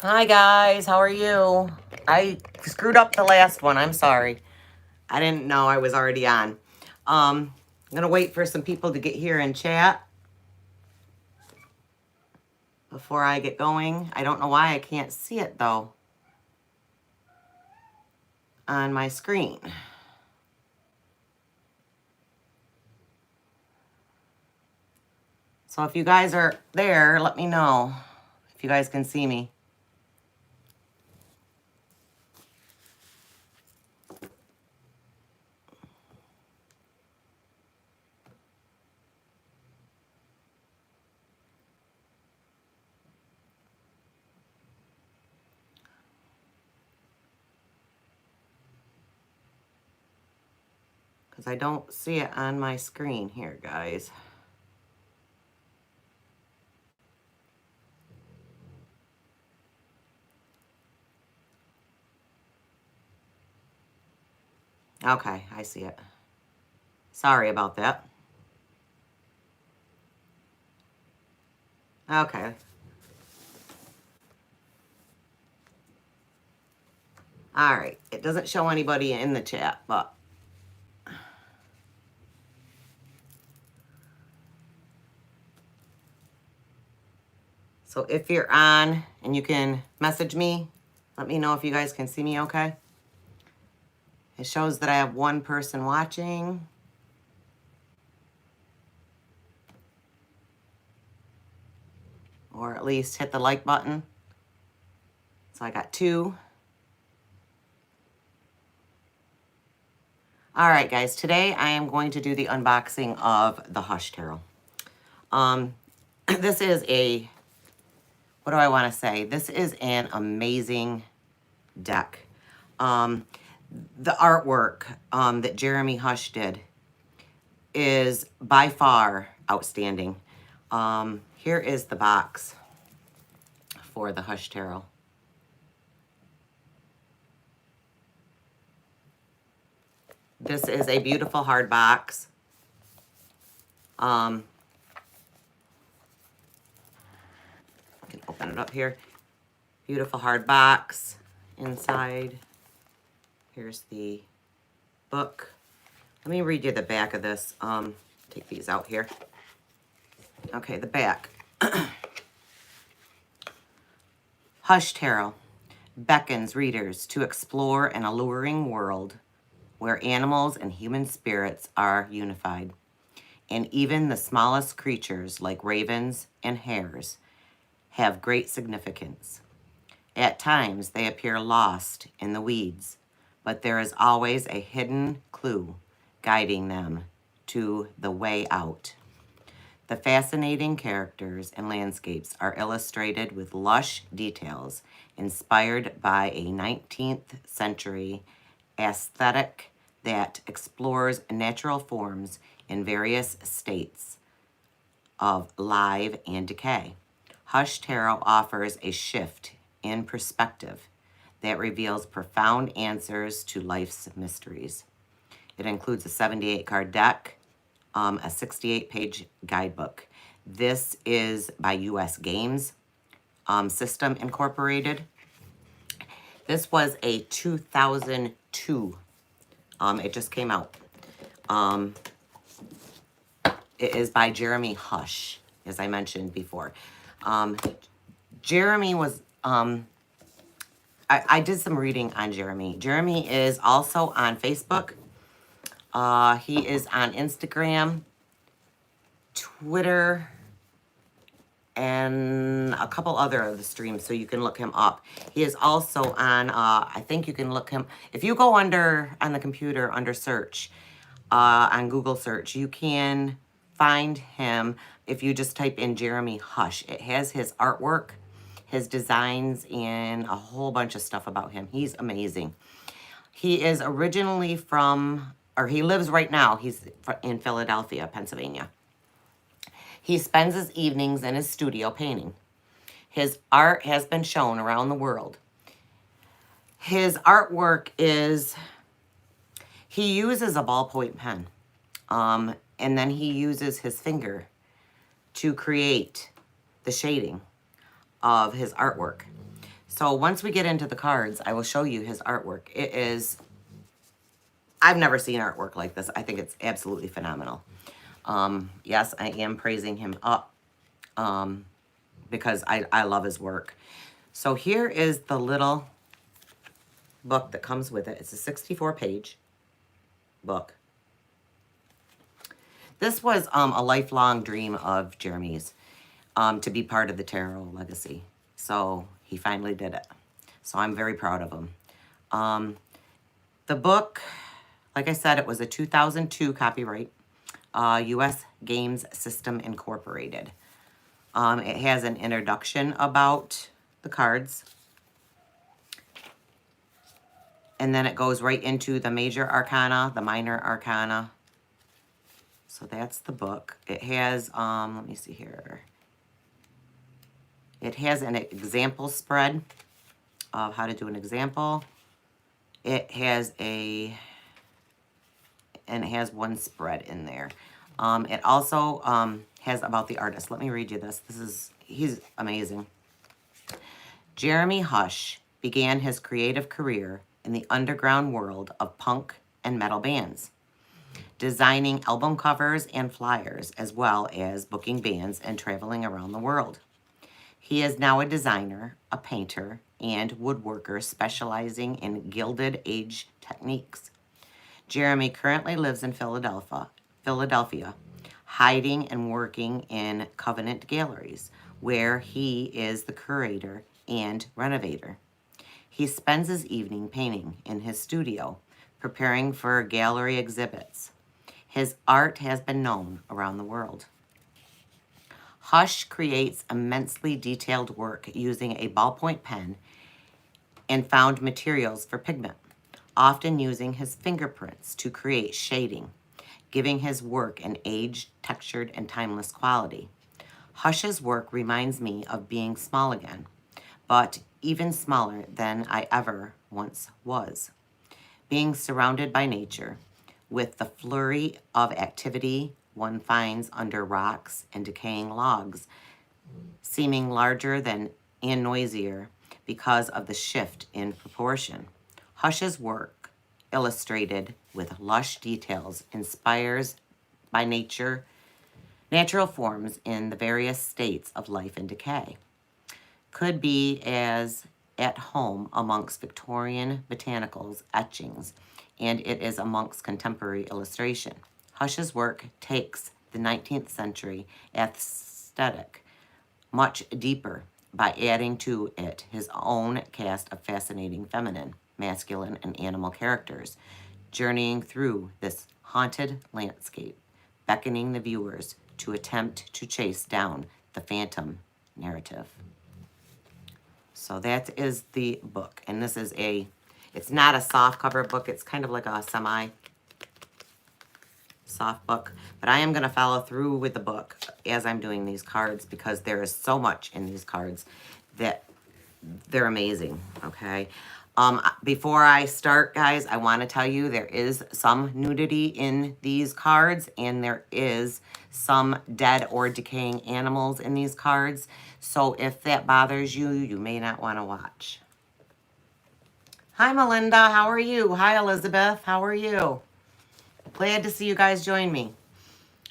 Hi guys, how are you? I screwed up the last one. I'm sorry. I didn't know I was already on. I'm gonna wait for some people to get here and chat before I get going. I don't know why I can't see it though on my screen. So if you guys are there, let me know if you guys can see me. Because I don't see it on my screen here, guys. Okay, I see it. Sorry about that. Okay. All right. It doesn't show anybody in the chat, but so if you're on and you can message me, let me know if you guys can see me okay. It shows that I have one person watching. Or at least hit the like button. So I got 2. All right, guys. Today I am going to do the unboxing of the Hush Tarot. This is a, what do I want to say? This is an amazing deck. The artwork that Jeremy Hush did is by far outstanding. Here is the box for the Hush Tarot. This is a beautiful hard box. I can open it up here. Beautiful hard box. Inside, here's the book. Let me read you the back of this. Take these out here. Okay, the back. Hush Tarot beckons readers to explore an alluring world where animals and human spirits are unified, and even the smallest creatures like ravens and hares have great significance. At times, they appear lost in the weeds, but there is always a hidden clue guiding them to the way out. The fascinating characters and landscapes are illustrated with lush details inspired by a 19th century aesthetic that explores natural forms in various states of life and decay. Hush Tarot offers a shift in perspective that reveals profound answers to life's mysteries. It includes a 78-card deck, a 68-page guidebook. This is by U.S. Games System Incorporated. This was a 2002. It just came out. It is by Jeremy Hush, as I mentioned before. Jeremy was, I did some reading on Jeremy. Jeremy is also on Facebook. He is on Instagram, Twitter, and a couple other of the streams, so you can look him up. He is also on, I think you can look him, if you go on the computer, under search, on Google search, you can find him if you just type in Jeremy Hush. It has his artwork, his designs, and a whole bunch of stuff about him. He's amazing. He is originally from, or he lives right now, he's in Philadelphia, Pennsylvania. He spends his evenings in his studio painting. His art has been shown around the world. His artwork is, he uses a ballpoint pen, and then he uses his finger to create the shading of his artwork. So once we get into the cards, I will show you his artwork. It is, I've never seen artwork like this. I think it's absolutely phenomenal. Yes, I am praising him up because I love his work. So here is the little book that comes with it. It's a 64-page book. This was a lifelong dream of Jeremy's, to be part of the Tarot Legacy. So he finally did it. So I'm very proud of him. The book, like I said, it was a 2002 copyright, U.S. Games System Incorporated. It has an introduction about the cards. And then it goes right into the major arcana, the minor arcana. So that's the book. It has, let me see here. It has an example spread of how to do an example. It has and it has one spread in there. It also has about the artist. Let me read you this. He's amazing. Jeremy Hush began his creative career in the underground world of punk and metal bands, designing album covers and flyers, as well as booking bands and traveling around the world. He is now a designer, a painter, and woodworker specializing in Gilded Age techniques. Jeremy currently lives in Philadelphia, hiding and working in Covenant Galleries, where he is the curator and renovator. He spends his evening painting in his studio, preparing for gallery exhibits. His art has been known around the world. Hush creates immensely detailed work using a ballpoint pen and found materials for pigment, often using his fingerprints to create shading, giving his work an aged, textured, and timeless quality. Hush's work reminds me of being small again, but even smaller than I ever once was. Being surrounded by nature, with the flurry of activity one finds under rocks and decaying logs, seeming larger than and noisier because of the shift in proportion. Hush's work, illustrated with lush details, inspires by natural forms in the various states of life and decay. Could be as at home amongst Victorian botanicals, etchings, and it is amongst contemporary illustration. Hush's work takes the 19th century aesthetic much deeper by adding to it his own cast of fascinating feminine, masculine, and animal characters, journeying through this haunted landscape, beckoning the viewers to attempt to chase down the phantom narrative. So that is the book. And this is it's not a soft cover book. It's kind of like a semi-soft book. But I am going to follow through with the book as I'm doing these cards because there is so much in these cards that they're amazing, okay? Before I start, guys, I want to tell you there is some nudity in these cards and there is some dead or decaying animals in these cards. So if that bothers you, you may not want to watch. Hi, Melinda. How are you? Hi, Elizabeth. How are you? Glad to see you guys join me.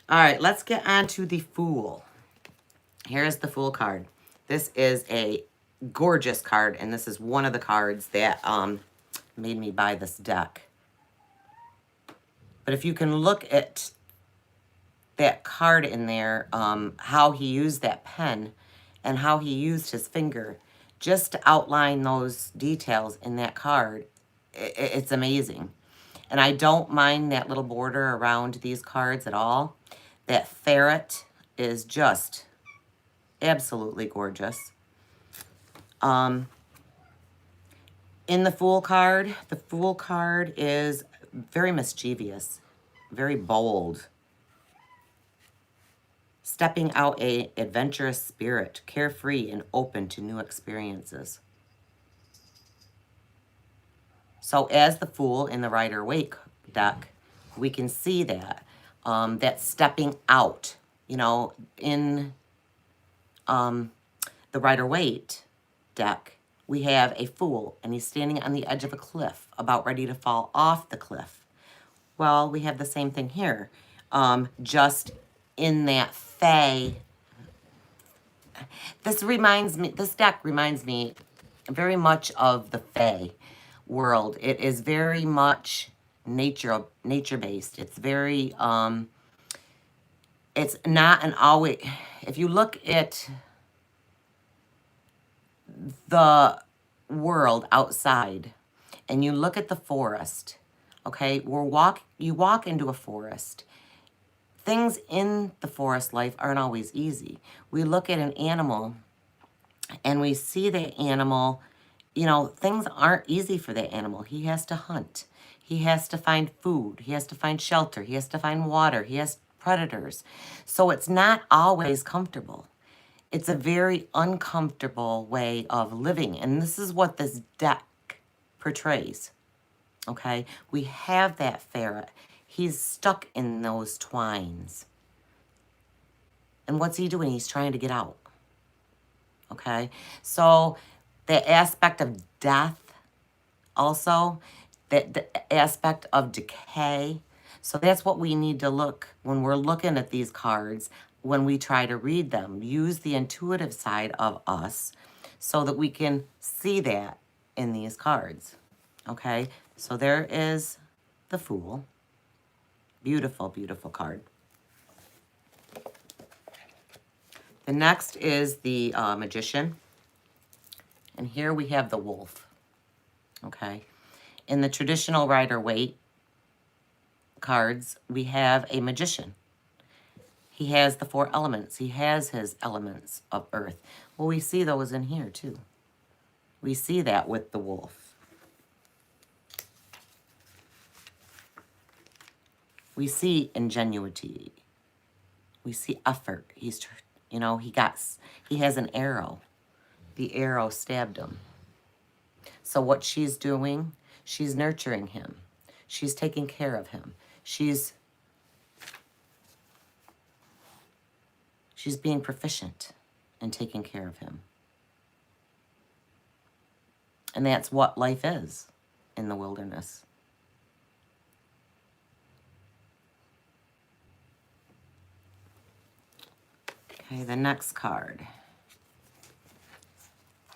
All right, let's get on to the Fool. Here's the Fool card. This is a gorgeous card, and this is one of the cards that made me buy this deck. But if you can look at that card in there, how he used that pen and how he used his finger just to outline those details in that card, it's amazing. And I don't mind that little border around these cards at all. That ferret is just absolutely gorgeous. In the Fool card is very mischievous, very bold, stepping out a adventurous spirit, carefree and open to new experiences. So as the Fool in the Rider-Waite deck, we can see that, that stepping out, you know, in the Rider-Waite deck, We have a fool, and he's standing on the edge of a cliff, about ready to fall off the cliff. Well, we have the same thing here. Just in that Fae, this deck reminds me very much of the Fae world. It is very much nature based. It's very, it's not an always, if you look at the world outside and you look at the forest, okay, you walk into a forest. Things in the forest life aren't always easy. We look at an animal and we see the animal, you know, things aren't easy for the animal. He has to hunt. He has to find food. He has to find shelter. He has to find water. He has predators. So it's not always comfortable. It's a very uncomfortable way of living. And this is what this deck portrays. Okay? We have that ferret. He's stuck in those twines. And what's he doing? He's trying to get out. Okay? So the aspect of death also, the aspect of decay. So that's what we need to look when we're looking at these cards, when we try to read them. Use the intuitive side of us so that we can see that in these cards. Okay? So there is the Fool. Beautiful, beautiful card. The next is the Magician. And here we have the Wolf. Okay. In the traditional Rider-Waite cards, we have a Magician. He has the 4 elements. He has his elements of earth. Well, we see those in here too. We see that with the Wolf. We see ingenuity. We see effort. He's, you know, he has an arrow. The arrow stabbed him. So what she's doing, she's nurturing him. She's taking care of him. She's being proficient in taking care of him. And that's what life is in the wilderness. Okay, the next card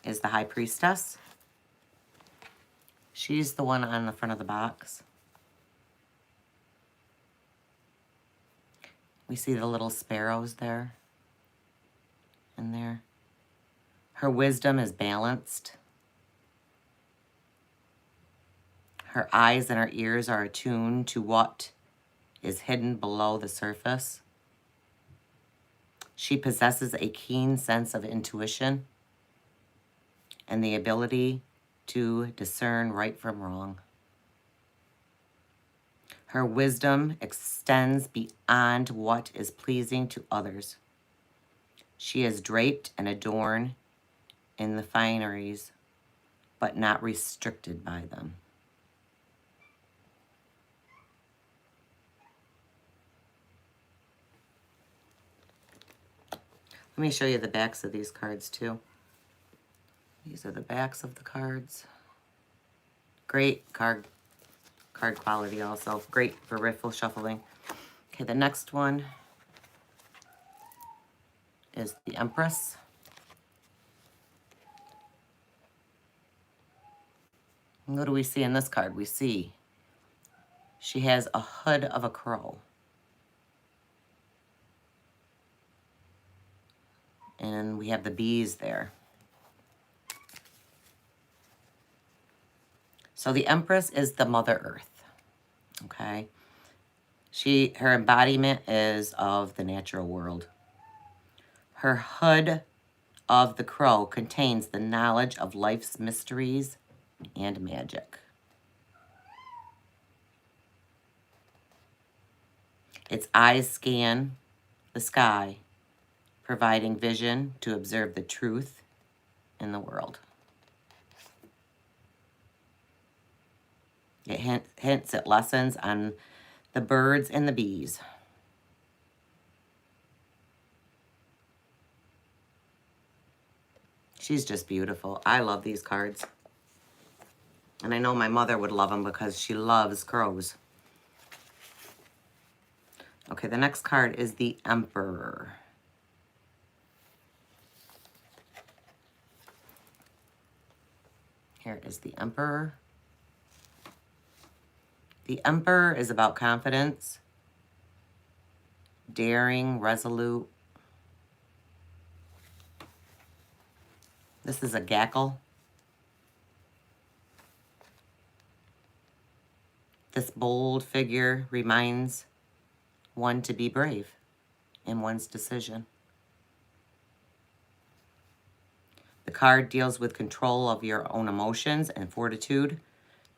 is the High Priestess. She's the one on the front of the box. We see the little sparrows there and there. Her wisdom is balanced. Her eyes and her ears are attuned to what is hidden below the surface. She possesses a keen sense of intuition and the ability to discern right from wrong. Her wisdom extends beyond what is pleasing to others. She is draped and adorned in the fineries, but not restricted by them. Let me show you the backs of these cards too. These are the backs of the cards. Great card quality also. Great for riffle shuffling. Okay, the next one is the Empress. And what do we see in this card? We see she has a hood of a crow. And we have the bees there. So the Empress is the Mother Earth, okay? Her embodiment is of the natural world. Her hood of the crow contains the knowledge of life's mysteries and magic. Its eyes scan the sky, providing vision to observe the truth in the world. It hints at lessons on the birds and the bees. She's just beautiful. I love these cards. And I know my mother would love them because she loves crows. Okay, the next card is the Emperor. Here is the Emperor. The Emperor is about confidence, daring, resolute. This is a gackle. This bold figure reminds one to be brave in one's decision. The card deals with control of your own emotions and fortitude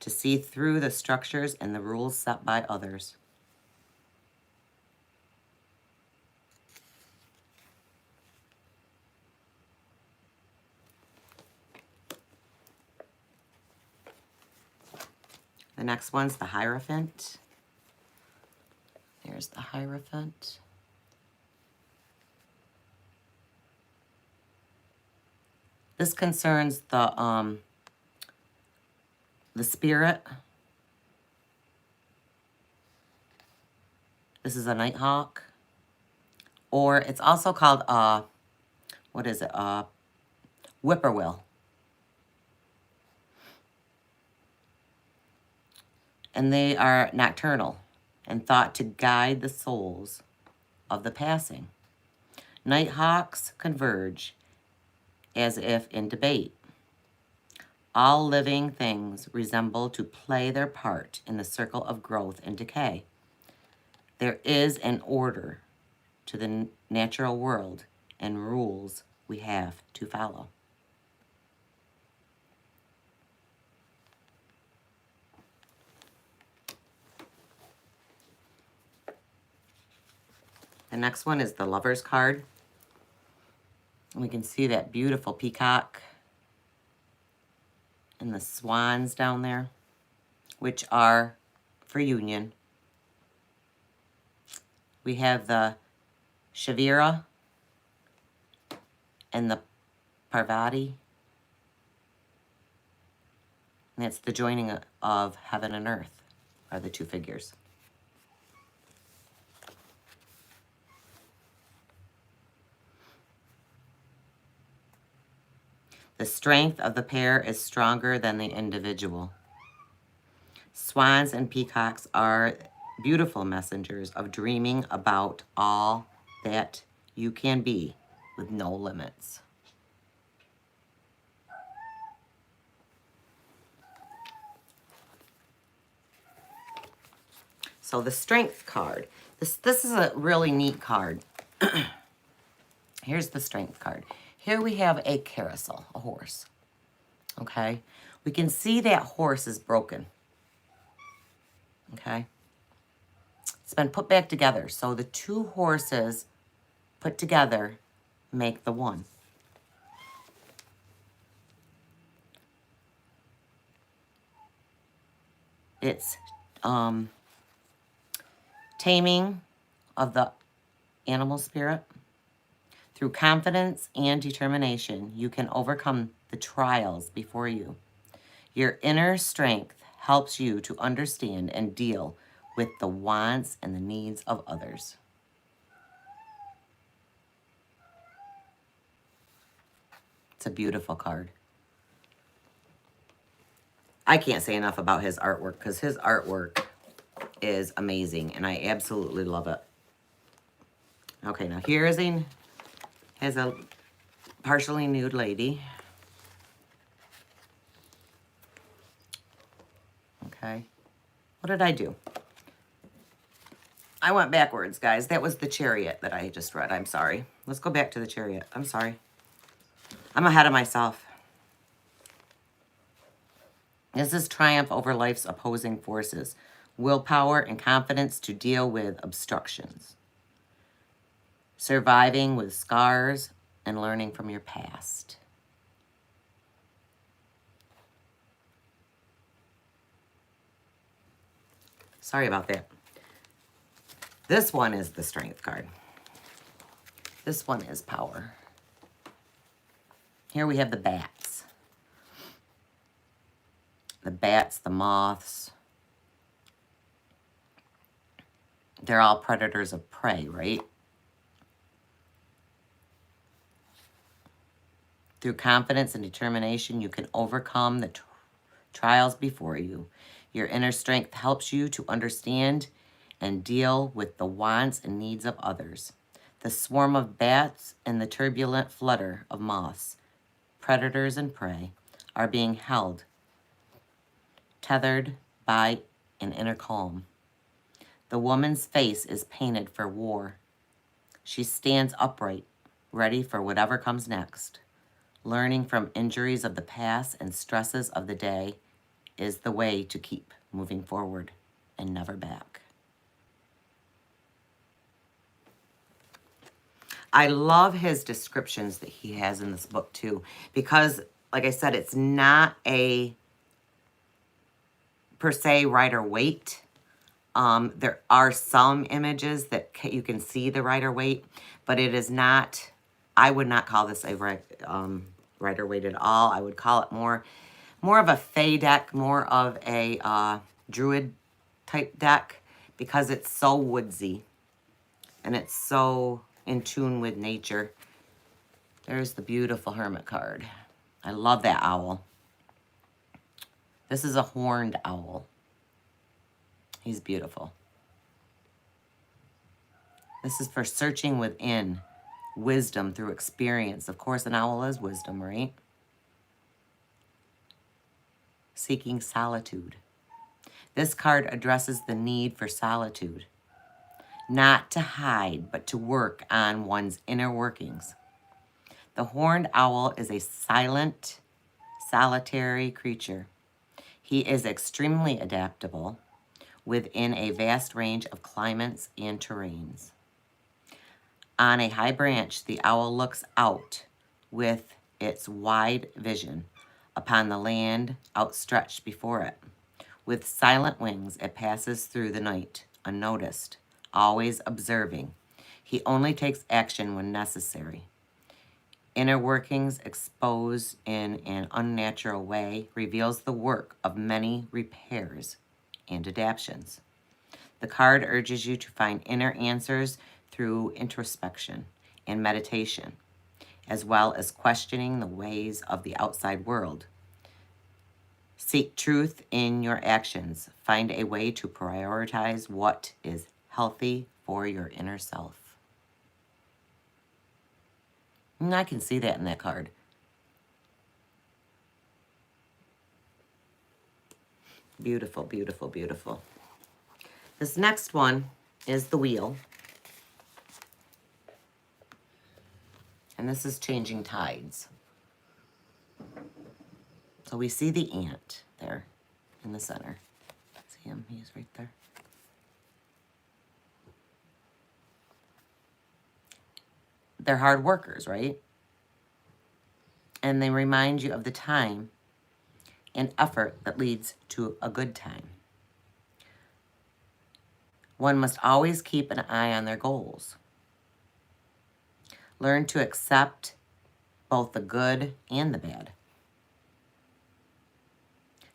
to see through the structures and the rules set by others. The next one's the Hierophant. There's the Hierophant. This concerns the spirit. This is a Nighthawk. Or it's also called, what is it? Whippoorwill. And they are nocturnal and thought to guide the souls of the passing. Nighthawks converge as if in debate. All living things resemble to play their part in the circle of growth and decay. There is an order to the natural world and rules we have to follow. The next one is the Lover's card. We can see that beautiful peacock and the swans down there, which are for union. We have the Shavira and the Parvati. And it's the joining of heaven and earth are the two figures. The strength of the pair is stronger than the individual. Swans and peacocks are beautiful messengers of dreaming about all that you can be with no limits. So the Strength card. This is a really neat card. Here's the Strength card. Here we have a carousel, a horse. Okay? We can see that horse is broken. Okay? It's been put back together. So the two horses put together make the one. It's taming of the animal spirit. Through confidence and determination, you can overcome the trials before you. Your inner strength helps you to understand and deal with the wants and the needs of others. It's a beautiful card. I can't say enough about his artwork because his artwork is amazing and I absolutely love it. Okay, now here is a partially nude lady. Okay. What did I do? I went backwards, guys. That was the Chariot that I just read. I'm sorry. Let's go back to the Chariot. I'm sorry. I'm ahead of myself. This is triumph over life's opposing forces. Willpower and confidence to deal with obstructions. Surviving with scars and learning from your past. Sorry about that. This one is the Strength card. This one is power. Here we have the bats. The bats, the moths. They're all predators of prey, right? Through confidence and determination, you can overcome the trials before you. Your inner strength helps you to understand and deal with the wants and needs of others. The swarm of bats and the turbulent flutter of moths, predators and prey, are being held, tethered by an inner calm. The woman's face is painted for war. She stands upright, ready for whatever comes next. Learning from injuries of the past and stresses of the day is the way to keep moving forward and never back. I love his descriptions that he has in this book too, because like I said, it's not a per se Rider-Waite. There are some images that you can see the Rider-Waite, but it is not, I would not call this a Rider-Waite at all. I would call it more of a Fae deck, more of a Druid type deck, because it's so woodsy and it's so in tune with nature. There's the beautiful Hermit card. I love that owl. This is a horned owl. He's beautiful. This is for searching within, wisdom through experience. Of course, an owl is wisdom, right? Seeking solitude. This card addresses the need for solitude. Not to hide, but to work on one's inner workings. The horned owl is a silent, solitary creature. He is extremely adaptable within a vast range of climates and terrains. On a high branch, the owl looks out with its wide vision upon the land outstretched before it. With silent wings, it passes through the night, unnoticed, always observing. He only takes action when necessary. Inner workings exposed in an unnatural way reveals the work of many repairs and adaptations. The card urges you to find inner answers through introspection and meditation, as well as questioning the ways of the outside world. Seek truth in your actions. Find a way to prioritize what is healthy for your inner self. And I can see that in that card. Beautiful, beautiful, beautiful. This next one is the wheel. And this is changing tides. So we see the ant there in the center. See him? He's right there. They're hard workers, right? And they remind you of the time and effort that leads to a good time. One must always keep an eye on their goals. Learn to accept both the good and the bad.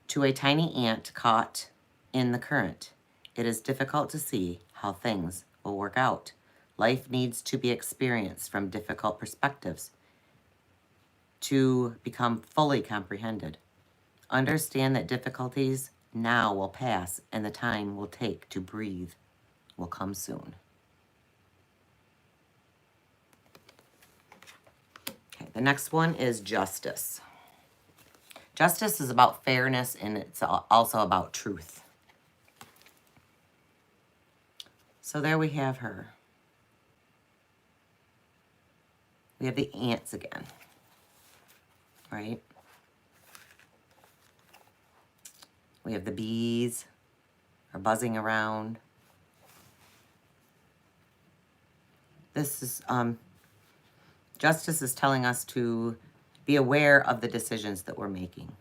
To a tiny ant caught in the current, it is difficult to see how things will work out. Life needs to be experienced from difficult perspectives to become fully comprehended. Understand that difficulties now will pass and the time will take to breathe will come soon. Okay, the next one is justice. Justice is about fairness and it's also about truth. So there we have her. We have the ants again, right? We have the bees are buzzing around. This is, justice is telling us to be aware of the decisions that we're making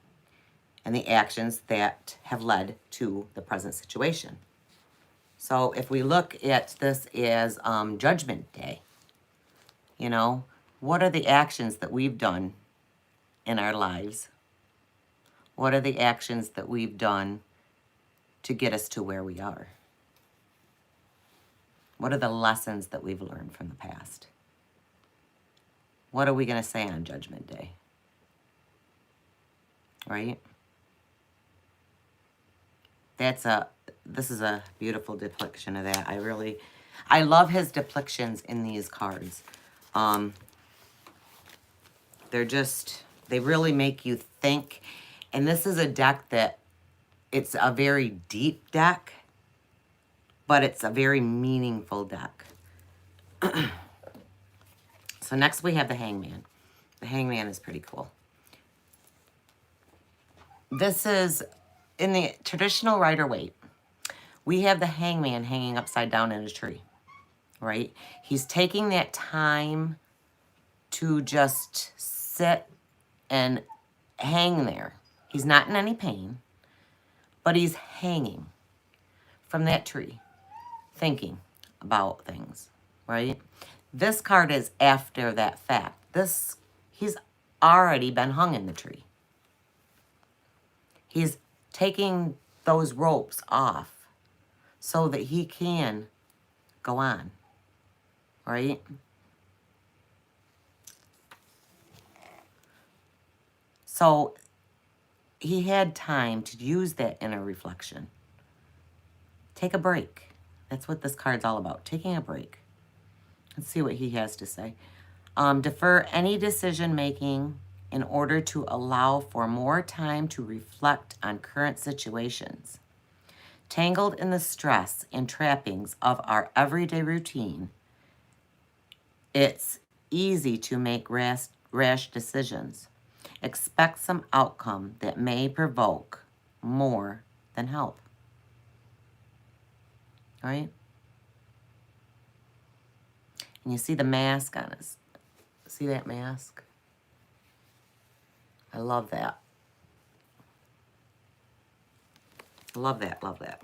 and the actions that have led to the present situation. So if we look at this as Judgment Day, you know, what are the actions that we've done in our lives? What are the actions that we've done to get us to where we are? What are the lessons that we've learned from the past? What are we going to say on Judgment Day? Right? This is a beautiful depiction of that. I love his depictions in these cards. They really make you think. And this is a deck that, it's a very deep deck, but it's a very meaningful deck. So next we have the Hangman. The Hangman is pretty cool. This is, in the traditional Rider-Waite, we have the Hangman hanging upside down in a tree, right? He's taking that time to just sit and hang there. He's not in any pain, but he's hanging from that tree, thinking about things, right? This card is after that fact. He's already been hung in the tree. He's taking those ropes off so that he can go on, right? So he had time to use that inner reflection. Take a break. That's what this card's all about, taking a break. Let's see what he has to say. Defer any decision making in order to allow for more time to reflect on current situations. Tangled in the stress and trappings of our everyday routine, it's easy to make rash decisions. Expect some outcome that may provoke more than help. All right? And you see the mask on us. See that mask? I love that. Love that, love that.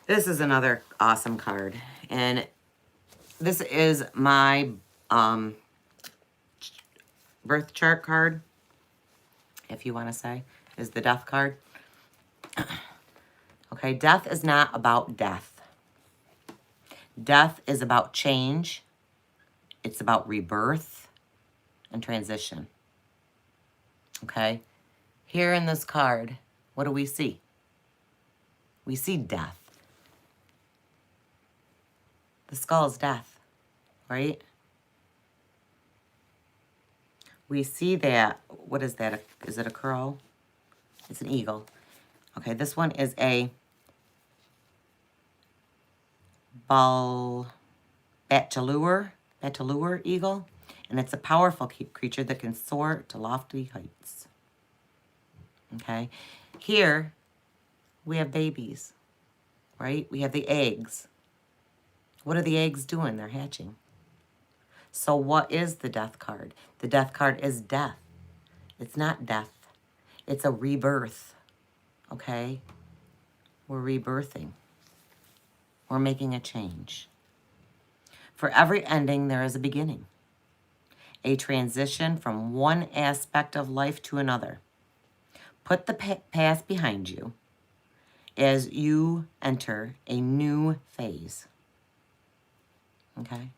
This is another awesome card. And this is my birth chart card, if you want to say, is the death card. Okay, death is not about death. Death is about change. It's about rebirth and transition. Okay? Here in this card, what do we see? We see death. The skull is death, right? We see that, what is that? Is it a crow? It's an eagle. Okay, this one is a Bateleur eagle, and it's a powerful creature that can soar to lofty heights. Okay, here we have babies, right? We have the eggs. What are the eggs doing? They're hatching. So what is the death card? The death card is death. It's not death. It's a rebirth, okay? We're rebirthing. We're making a change. For every ending, there is a beginning. A transition from one aspect of life to another. Put the past behind you as you enter a new phase. Okay?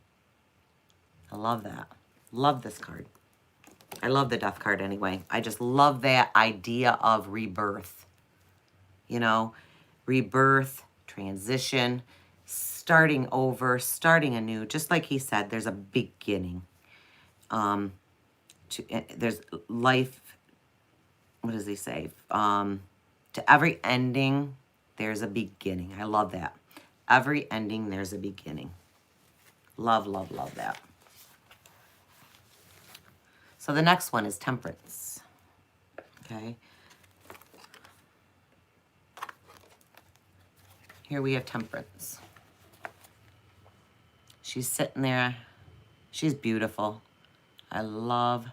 I love that. Love this card. I love the death card anyway. I just love that idea of rebirth. You know, rebirth, transition, starting over, starting anew. Just like he said, there's a beginning. There's life, what does he say? To every ending, there's a beginning. I love that. Every ending, there's a beginning. Love, love, love that. So the next one is Temperance. Okay. Here we have Temperance. She's sitting there. She's beautiful. I love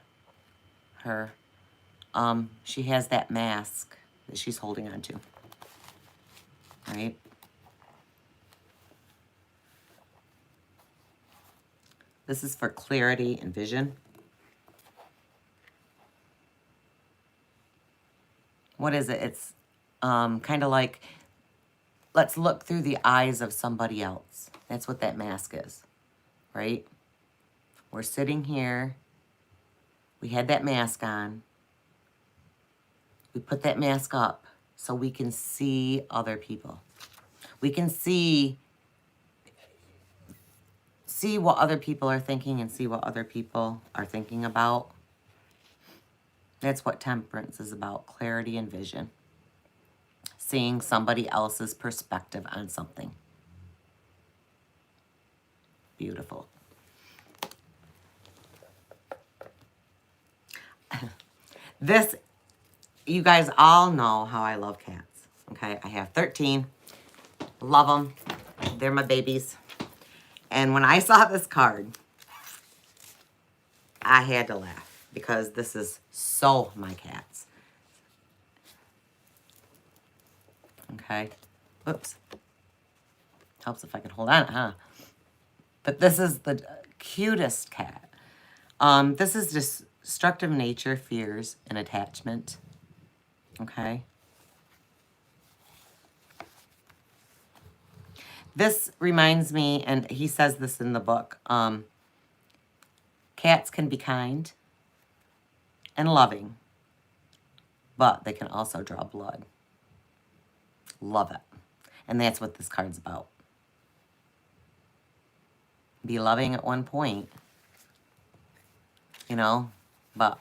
her. She has that mask that she's holding on to. Right? This is for clarity and vision. what is it? It's kind of like, let's look through the eyes of somebody else. That's what that mask is, right? We're sitting here. We had that mask on. We put that mask up so we can see other people. We can see what other people are thinking and see what other people are thinking about. That's what temperance is about, clarity and vision. Seeing somebody else's perspective on something. Beautiful. This, you guys all know how I love cats. Okay, I have 13. Love them. They're my babies. And when I saw this card, I had to laugh because this is so my cats. Okay. Oops. Helps if I can hold on, huh? But this is the cutest cat. This is destructive nature, fears, and attachment. Okay. This reminds me, and he says this in the book, cats can be kind and loving, but they can also draw blood. Love it. And that's what this card's about. Be loving at one point, you know, but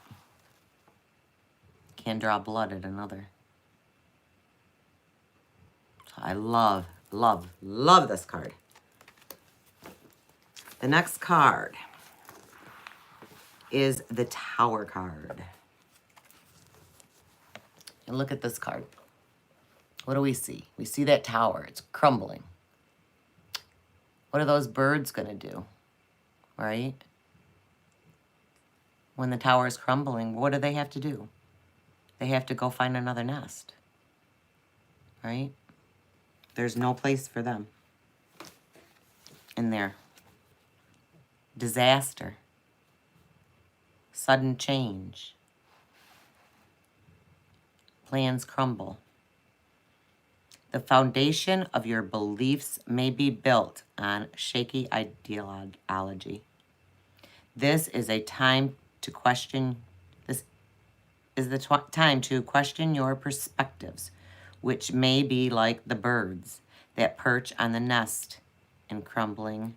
can draw blood at another. So I love, love, love this card. The next card is the Tower card. And look at this card. What do we see? We see that tower. It's crumbling. What are those birds going to do? Right? When the tower is crumbling, what do they have to do? They have to go find another nest. Right? There's no place for them in there. Disaster. Sudden change. Plans crumble. The foundation of your beliefs may be built on shaky ideology. This is a time to question. This is the time to question your perspectives, which may be like the birds that perch on the nest in crumbling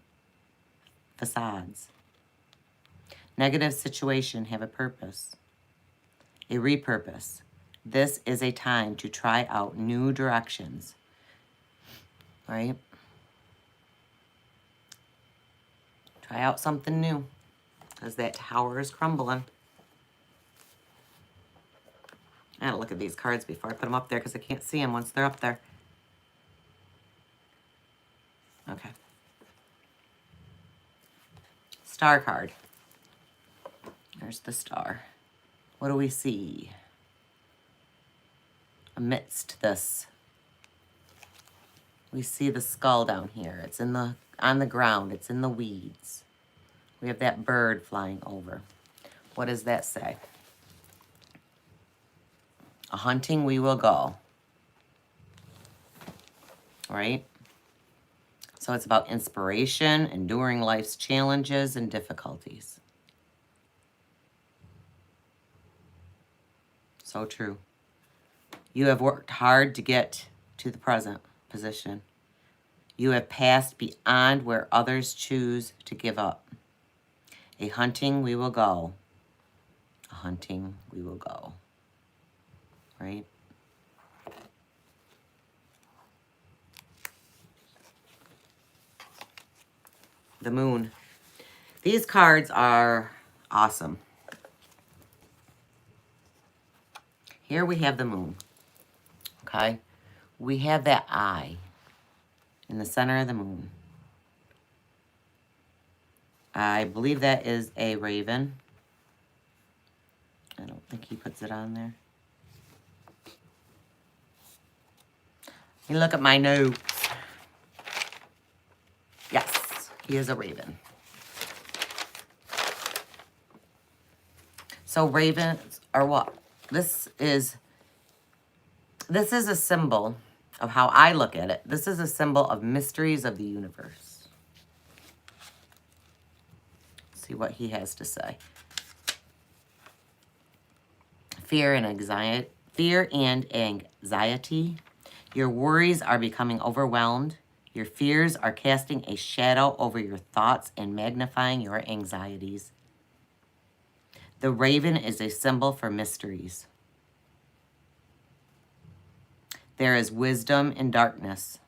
facades. Negative situations have a purpose, a repurpose. This is a time to try out new directions, right? Try out something new as that tower is crumbling. I gotta look at these cards before I put them up there because I can't see them once they're up there. Okay. Star card. There's the star. What do we see amidst this? We see the skull down here. It's on the ground. It's in the weeds. We have that bird flying over. What does that say? A hunting we will go. Right? So it's about inspiration, enduring life's challenges and difficulties. So true. You have worked hard to get to the present position. You have passed beyond where others choose to give up. A hunting we will go. A hunting we will go. Right? The moon. These cards are awesome. Here we have the moon. Okay? We have that eye in the center of the moon. I believe that is a raven. I don't think he puts it on there. You look at my notes. Yes, he is a raven. So ravens are what? This is This is a symbol of how I look at it. This is a symbol of mysteries of the universe. See what he has to say. Fear and anxiety. Fear and anxiety. Your worries are becoming overwhelmed. Your fears are casting a shadow over your thoughts and magnifying your anxieties. The raven is a symbol for mysteries. There is wisdom in darkness.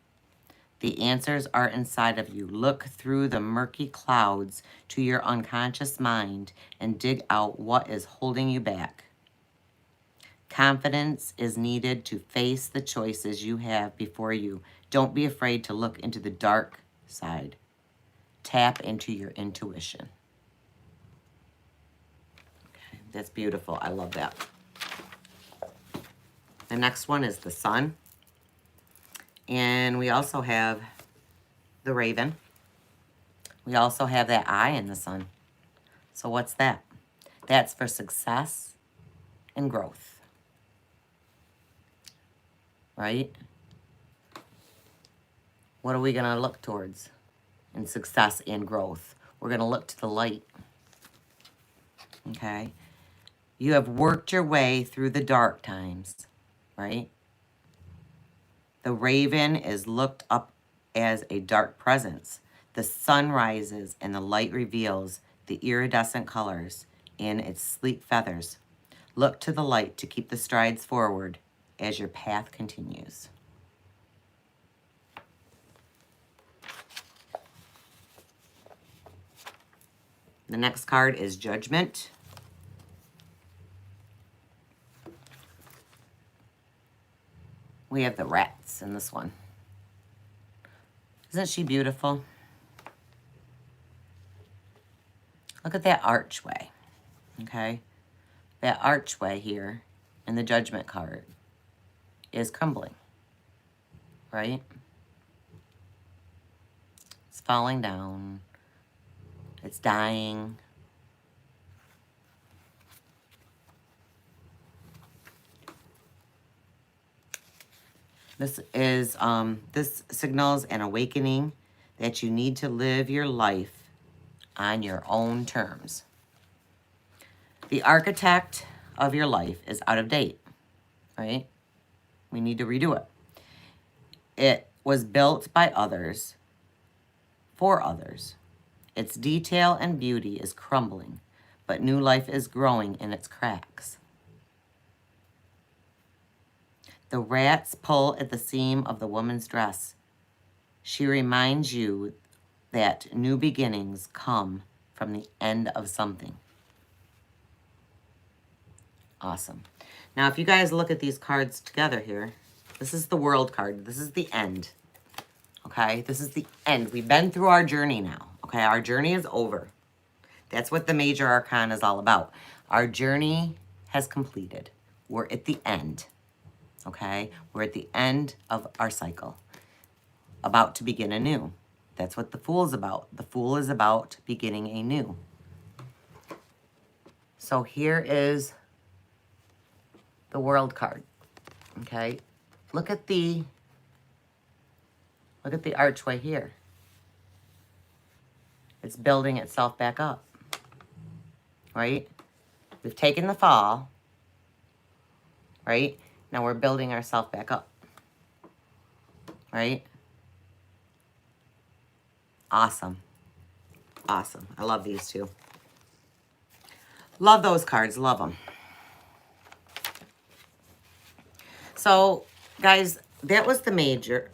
The answers are inside of you. Look through the murky clouds to your unconscious mind and dig out what is holding you back. Confidence is needed to face the choices you have before you. Don't be afraid to look into the dark side. Tap into your intuition. Okay, that's beautiful. I love that. The next one is the sun. And we also have the raven. We also have that eye in the sun. So what's that? That's for success and growth. Right? What are we going to look towards in success and growth? We're going to look to the light. Okay? You have worked your way through the dark times, right? The raven is looked up as a dark presence. The sun rises and the light reveals the iridescent colors in its sleek feathers. Look to the light to keep the strides forward as your path continues. The next card is Judgment. We have the rats in this one. Isn't she beautiful? Look at that archway, okay? That archway here in the Judgment card is crumbling, right? It's falling down. It's dying. This signals an awakening that you need to live your life on your own terms. The architect of your life is out of date, right? We need to redo it. It was built by others, for others. Its detail and beauty is crumbling, but new life is growing in its cracks. The rats pull at the seam of the woman's dress. She reminds you that new beginnings come from the end of something. Awesome. Now, if you guys look at these cards together here, this is the World card. This is the end. Okay? This is the end. We've been through our journey now. Okay? Our journey is over. That's what the Major Arcana is all about. Our journey has completed. We're at the end. Okay? We're at the end of our cycle. About to begin anew. That's what the Fool is about. The Fool is about beginning anew. So here is the World card. Okay? Look at the archway here. It's building itself back up. Right? We've taken the fall. Right? Now we're building ourselves back up. Right? Awesome. Awesome. I love these two. Love those cards. Love them. So, guys, that was the Major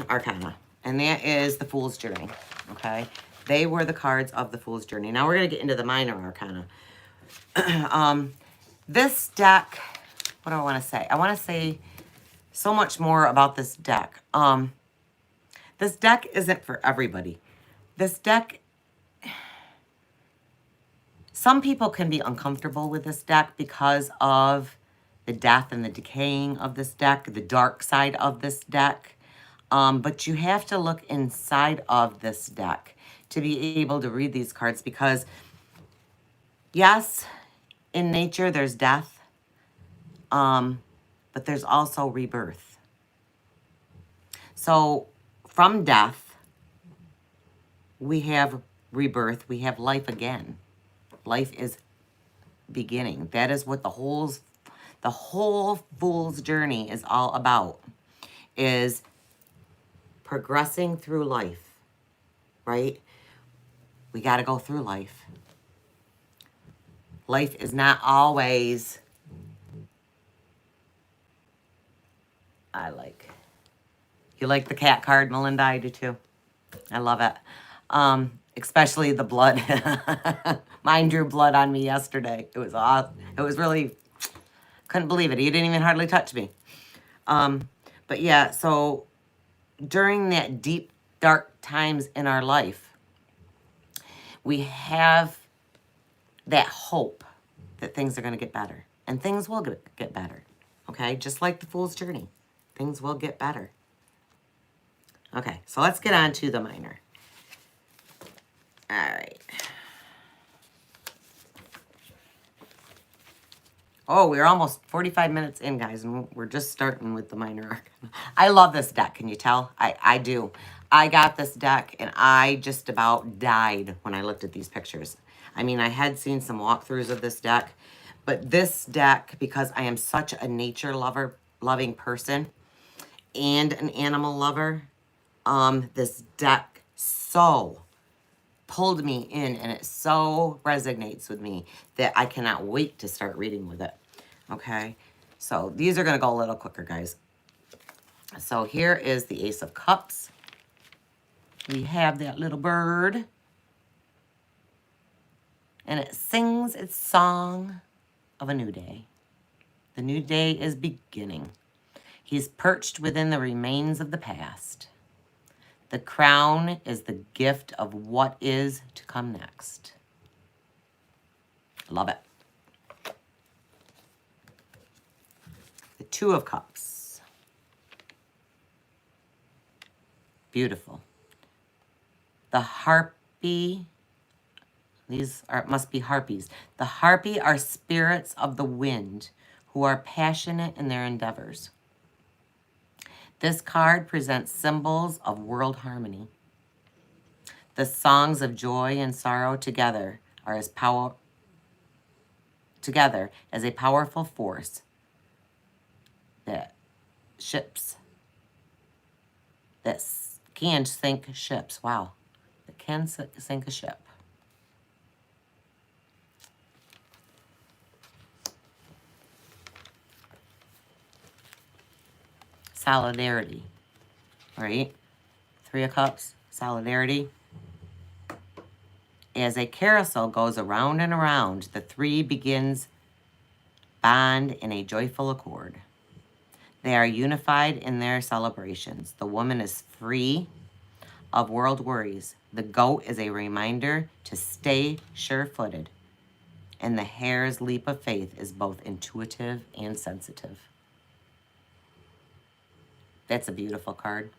Arcana. And that is the Fool's Journey. Okay? They were the cards of the Fool's Journey. Now we're going to get into the Minor Arcana. This deck, what do I want to say? I want to say so much more about this deck. This deck isn't for everybody. This deck, some people can be uncomfortable with this deck because of the death and the decaying of this deck, the dark side of this deck. But you have to look inside of this deck to be able to read these cards because, yes, in nature there's death. but there's also rebirth. So from death, we have rebirth, we have life again. Life is beginning. That is what the whole fool's journey is all about, is progressing through life, right? We got to go through life. Life is not always, you like the cat card, Melinda? I do too. I love it. Especially the blood. Mine drew blood on me yesterday. It was awesome. It was really, couldn't believe it. He didn't even hardly touch me. But yeah, so during that deep, dark times in our life, we have that hope that things are going to get better. And things will get better. Okay? Just like the Fool's Journey. Things will get better. Okay, so let's get on to the minor. All right. Oh, we're almost 45 minutes in, guys, and we're just starting with the minor arcana. I love this deck, can you tell? I do. I got this deck, and I just about died when I looked at these pictures. I mean, I had seen some walkthroughs of this deck, but this deck, because I am such a nature loving person and an animal lover, this deck so pulled me in, and it so resonates with me that I cannot wait to start reading with it. Okay, so these are going to go a little quicker, guys. So here is the Ace of Cups. We have that little bird, and it sings its song of a new day. The new day is beginning. He's perched within the remains of the past. The crown is the gift of what is to come next. Love it. The Two of Cups. Beautiful. The harpy. Must be harpies. The harpy are spirits of the wind who are passionate in their endeavors. This card presents symbols of world harmony. The songs of joy and sorrow together are as a powerful force that can sink ships. Wow. That can sink a ship. Solidarity, right? Three of Cups, solidarity. As a carousel goes around and around, the three begins bond in a joyful accord. They are unified in their celebrations. The woman is free of world worries. The goat is a reminder to stay sure-footed. And the hare's leap of faith is both intuitive and sensitive. That's a beautiful card.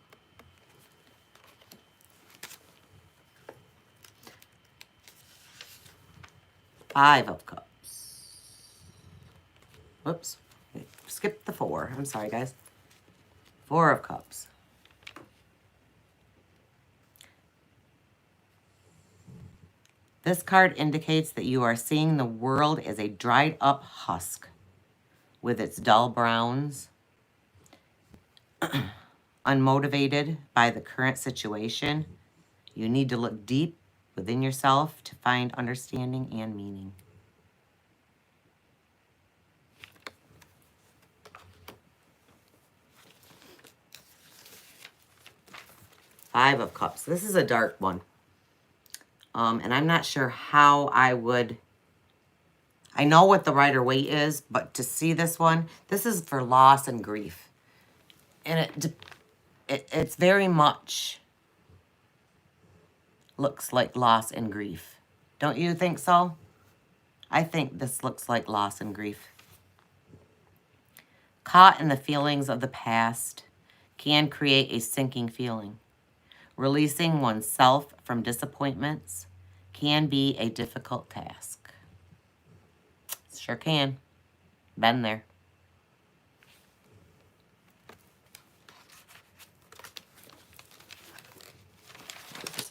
Five of Cups. Whoops. Skipped the four. I'm sorry, guys. Four of Cups. This card indicates that you are seeing the world as a dried up husk with its dull browns, unmotivated by the current situation. You need to look deep within yourself to find understanding and meaning. Five of Cups. This is a dark one. And I'm not sure how I know what the Rider-Waite is, but to see this one, this is for loss and grief. And it's very much looks like loss and grief. Don't you think so? I think this looks like loss and grief. Caught in the feelings of the past can create a sinking feeling. Releasing oneself from disappointments can be a difficult task. Sure can. Been there.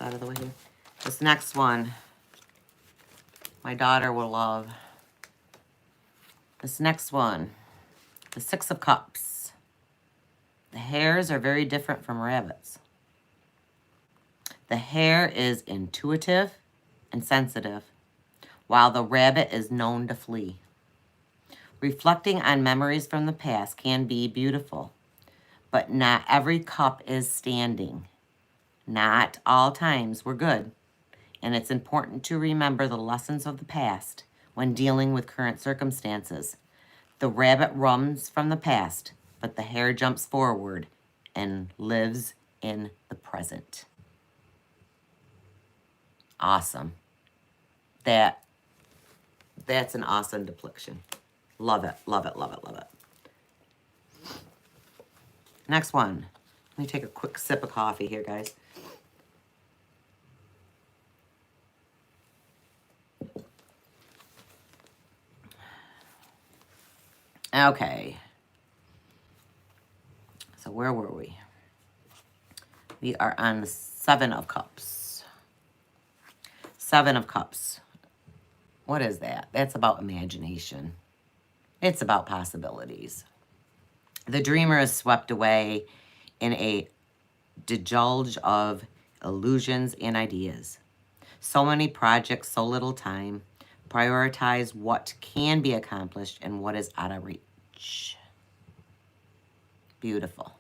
out of the way here. This next one, my daughter will love. This next one, the Six of Cups. The hares are very different from rabbits. The hare is intuitive and sensitive, while the rabbit is known to flee. Reflecting on memories from the past can be beautiful, but not every cup is standing. Not all times were good, and it's important to remember the lessons of the past when dealing with current circumstances. The rabbit runs from the past, but the hare jumps forward and lives in the present. Awesome. That's an awesome depiction. Love it, love it, love it, love it. Next one. Let me take a quick sip of coffee here, guys. Okay. So where were we? We are on the Seven of Cups. Seven of Cups. What is that? That's about imagination. It's about possibilities. The dreamer is swept away in a deluge of illusions and ideas. So many projects, so little time. Prioritize what can be accomplished and what is out of reach. Beautiful.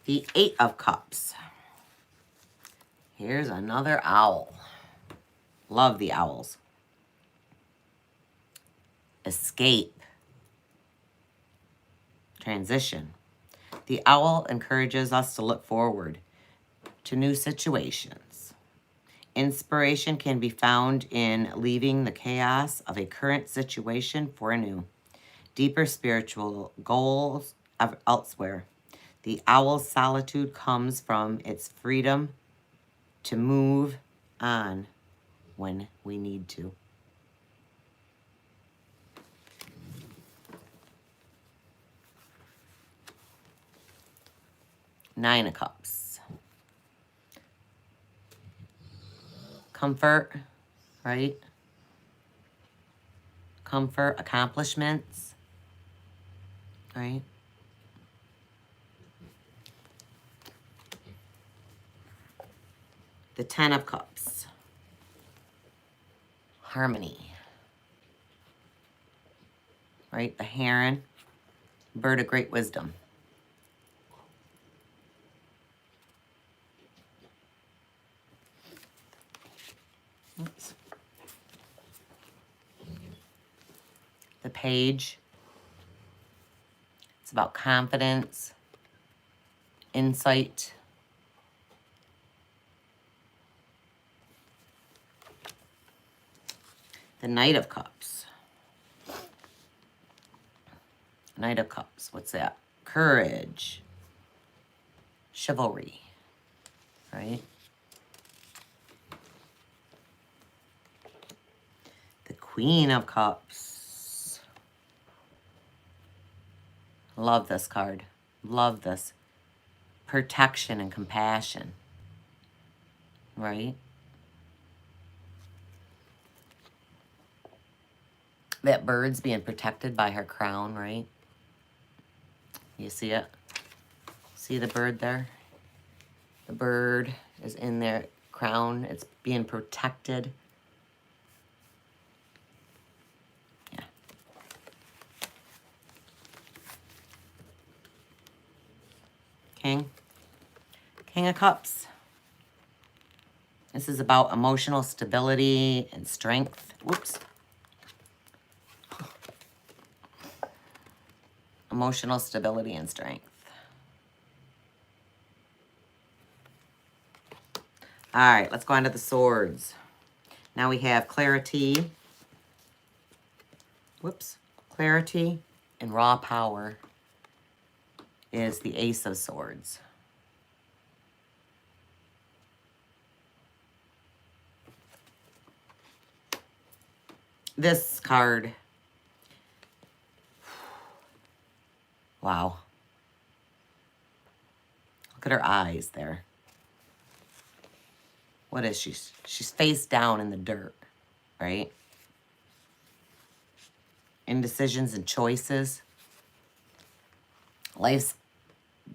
The Eight of Cups. Here's another owl. Love the owls. Escape. Transition. The owl encourages us to look forward to new situations. Inspiration can be found in leaving the chaos of a current situation for a new, deeper spiritual goals elsewhere. The owl's solitude comes from its freedom to move on when we need to. Nine of Cups. Comfort, right? Comfort, accomplishments, right? The Ten of Cups. Harmony. Right? The heron, bird of great wisdom. Oops. The Page. It's about confidence, insight. The Knight of Cups. Knight of Cups. What's that? Courage. Chivalry. Right? The Queen of Cups. Love this card. Love this. Protection and compassion. Right? That bird's being protected by her crown, right? You see it? See the bird there? The bird is in their crown. It's being protected. Yeah. King. King of Cups. This is about emotional stability and strength. Whoops. Emotional stability and strength. All right, let's go on to the swords. Now we have clarity. Whoops. Clarity and raw power is the Ace of Swords. This card. Wow. Look at her eyes there. What is she? She's face down in the dirt, right? Indecisions and choices. Life's,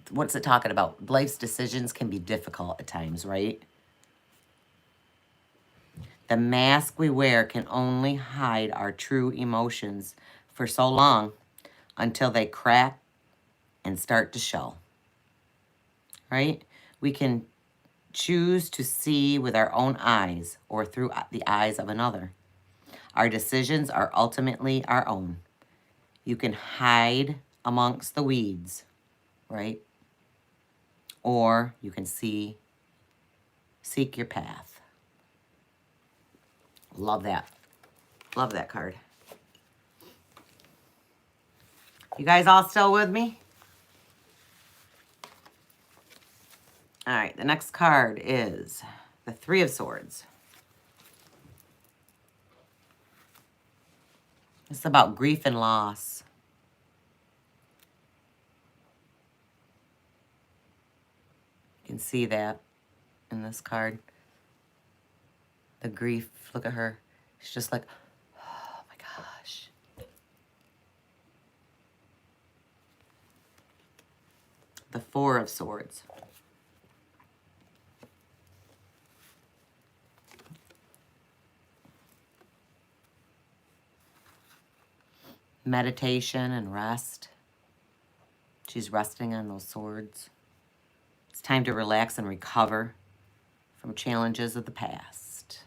what's it talking about? Life's decisions can be difficult at times, right? The mask we wear can only hide our true emotions for so long until they crack and start to show, right? We can choose to see with our own eyes or through the eyes of another. Our decisions are ultimately our own. You can hide amongst the weeds, right? Or you can seek your path. Love that. Love that card. You guys all still with me? All right, the next card is the Three of Swords. It's about grief and loss. You can see that in this card. The grief, look at her. She's just like, oh my gosh. The Four of Swords. Meditation and rest. She's resting on those swords. It's time to relax and recover from challenges of the past.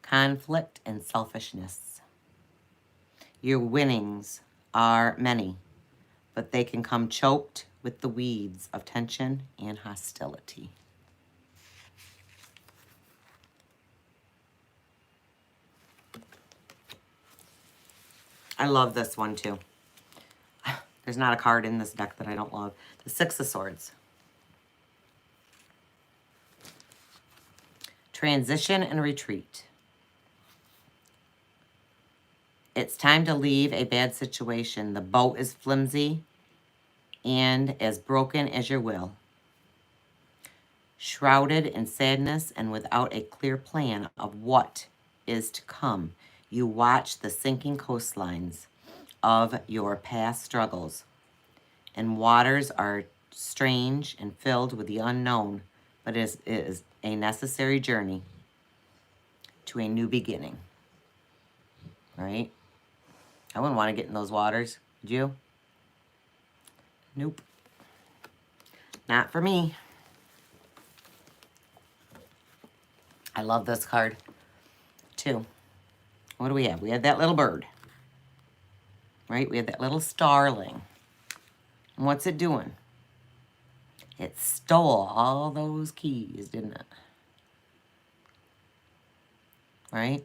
Conflict and selfishness. Your winnings are many, but they can come choked with the weeds of tension and hostility. I love this one too. There's not a card in this deck that I don't love. The Six of Swords. Transition and retreat. It's time to leave a bad situation. The boat is flimsy and as broken as your will. Shrouded in sadness and without a clear plan of what is to come, you watch the sinking coastlines of your past struggles, and waters are strange and filled with the unknown, but it is a necessary journey to a new beginning, right? I wouldn't want to get in those waters. Would you? Nope. Not for me. I love this card, too. What do we have? We had that little bird, right? We had that little starling. And what's it doing? It stole all those keys, didn't it? Right?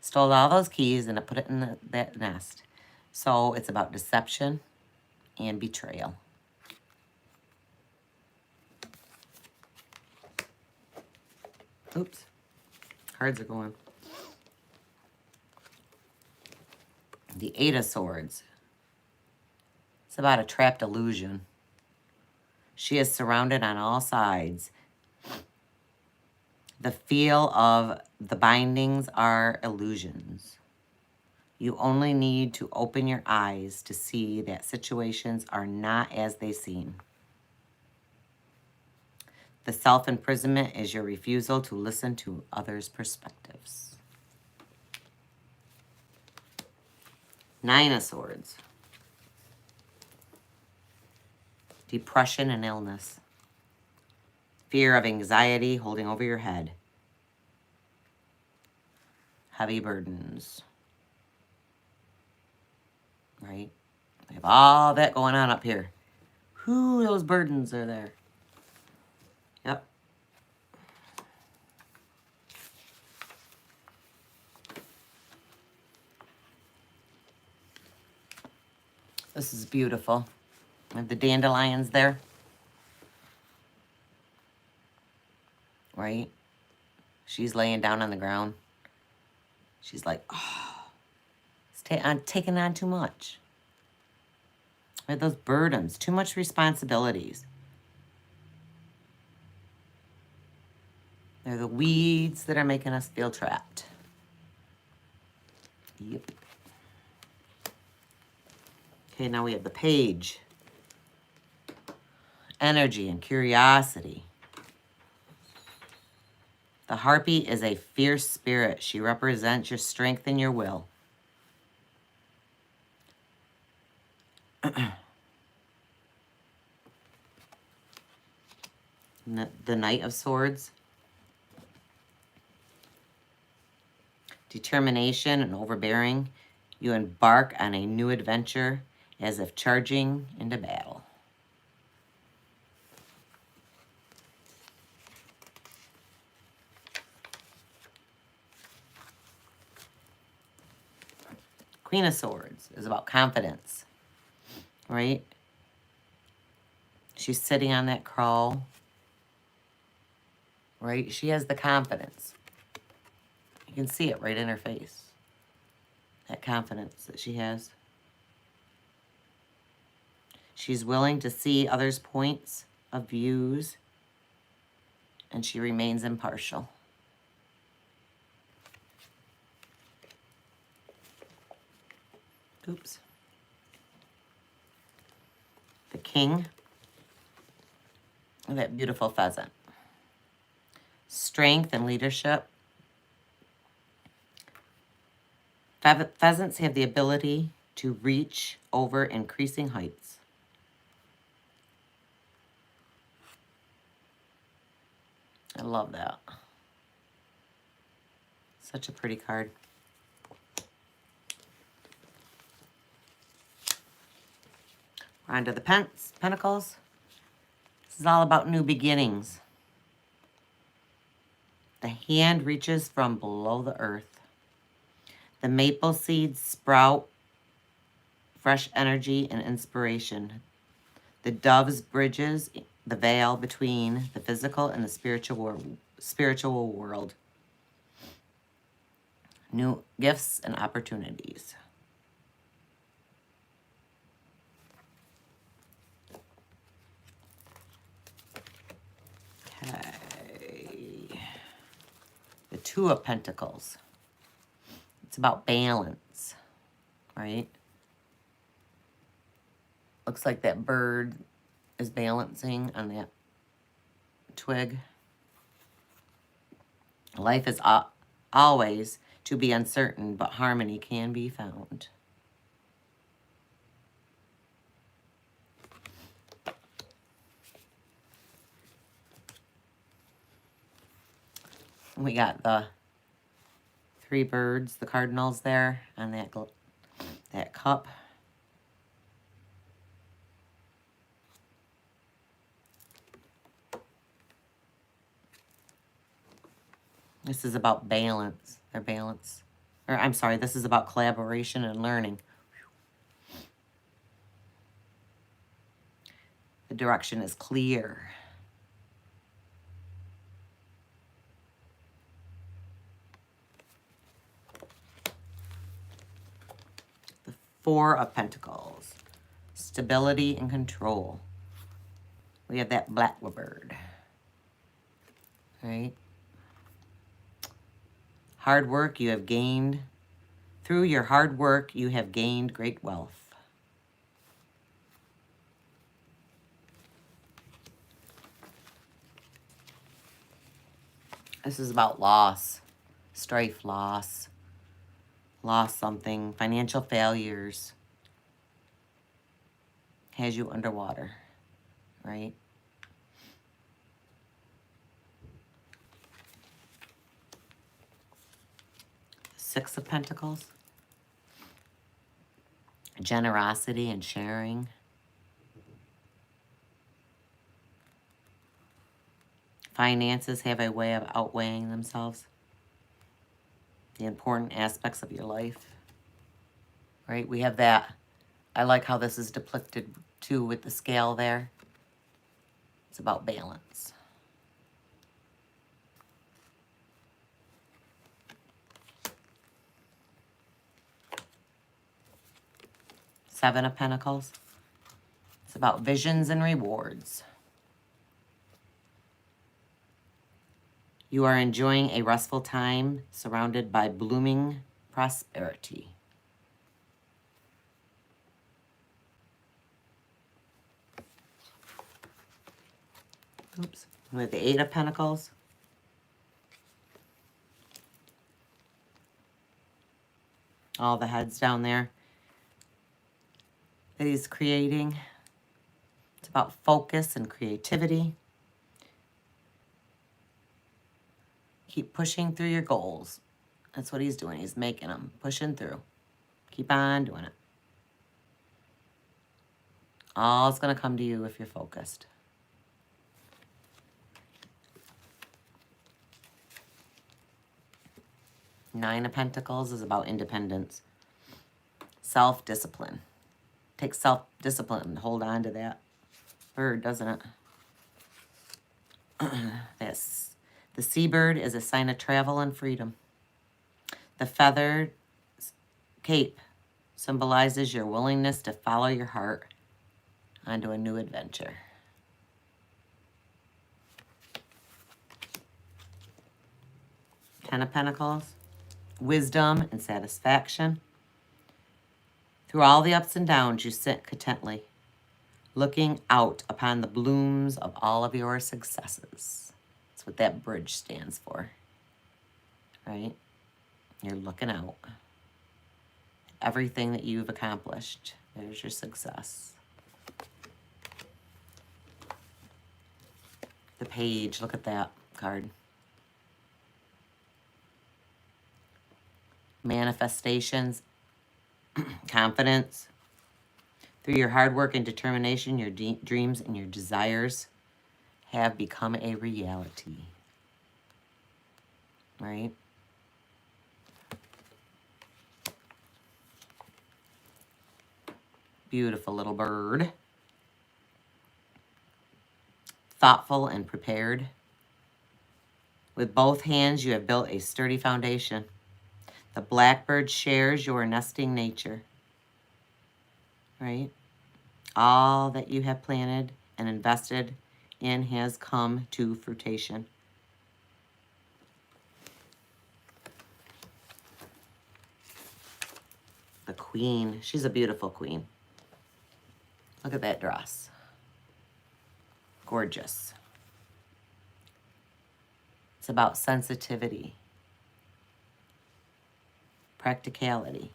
Stole all those keys and it put it in that nest. So it's about deception and betrayal. Oops. Cards are going. The Eight of Swords. It's about a trapped illusion. She is surrounded on all sides. The feel of the bindings are illusions. You only need to open your eyes to see that situations are not as they seem. The self-imprisonment is your refusal to listen to others' perspectives. Nine of Swords. Depression and illness. Fear of anxiety holding over your head. Heavy burdens. Right? We have all that going on up here. Whew, those burdens are there. Yep. This is beautiful. We have the dandelions there. Right? She's laying down on the ground. She's like, oh, I'm taking on too much. Right? Those burdens, too much responsibilities. They're the weeds that are making us feel trapped. Yep. Okay, now we have the page. Energy and curiosity. The harpy is a fierce spirit. She represents your strength and your will. The Knight of Swords. Determination and overbearing. You embark on a new adventure as if charging into battle. Queen of Swords is about confidence, right? She's sitting on that crow, right? She has the confidence. You can see it right in her face. That confidence that she has. She's willing to see others' points of views, and she remains impartial. Oops. The King. That beautiful pheasant. Strength and leadership. Pheasants have the ability to reach over increasing heights. I love that. Such a pretty card. We're on to the Pentacles. This is all about new beginnings. The hand reaches from below the earth. The maple seeds sprout fresh energy and inspiration. The doves bridges the veil between the physical and the spiritual world. New gifts and opportunities. Okay. The Two of Pentacles. It's about balance, right? Looks like that bird is balancing on that twig. Life is always to be uncertain, but harmony can be found. We got the three birds, the cardinals there on that cup. This is about balance. Their balance. Or I'm sorry, this is about collaboration and learning. The direction is clear. The Four of Pentacles. Stability and control. We have that blackbird. Right? Hard work you have gained. Through your hard work, you have gained great wealth. This is about loss, strife, loss, lost something, financial failures. Has you underwater, right? Six of Pentacles. Generosity and sharing. Finances have a way of outweighing themselves. The important aspects of your life. Right? We have that. I like how this is depicted too with the scale there. It's about balance. Seven of Pentacles. It's about visions and rewards. You are enjoying a restful time surrounded by blooming prosperity. Oops. With the Eight of Pentacles. All the heads down there that he's creating. It's about focus and creativity. Keep pushing through your goals. That's what he's doing. He's making them, pushing through. Keep on doing it. All's going to come to you if you're focused. Nine of Pentacles is about independence. Self-discipline. Take self-discipline and hold on to that bird, doesn't it? This. The seabird is a sign of travel and freedom. The feathered cape symbolizes your willingness to follow your heart onto a new adventure. Ten of Pentacles. Wisdom and satisfaction. Through all the ups and downs, you sit contently, looking out upon the blooms of all of your successes. That's what that bridge stands for, right? You're looking out. Everything that you've accomplished, there's your success. The Page, look at that card. Manifestations, confidence. Through your hard work and determination, your dreams and your desires have become a reality. Right? Beautiful little bird. Thoughtful and prepared. With both hands, you have built a sturdy foundation. The blackbird shares your nesting nature, right? All that you have planted and invested in has come to fruition. The Queen, she's a beautiful queen. Look at that dress. Gorgeous. It's about sensitivity. Practicality.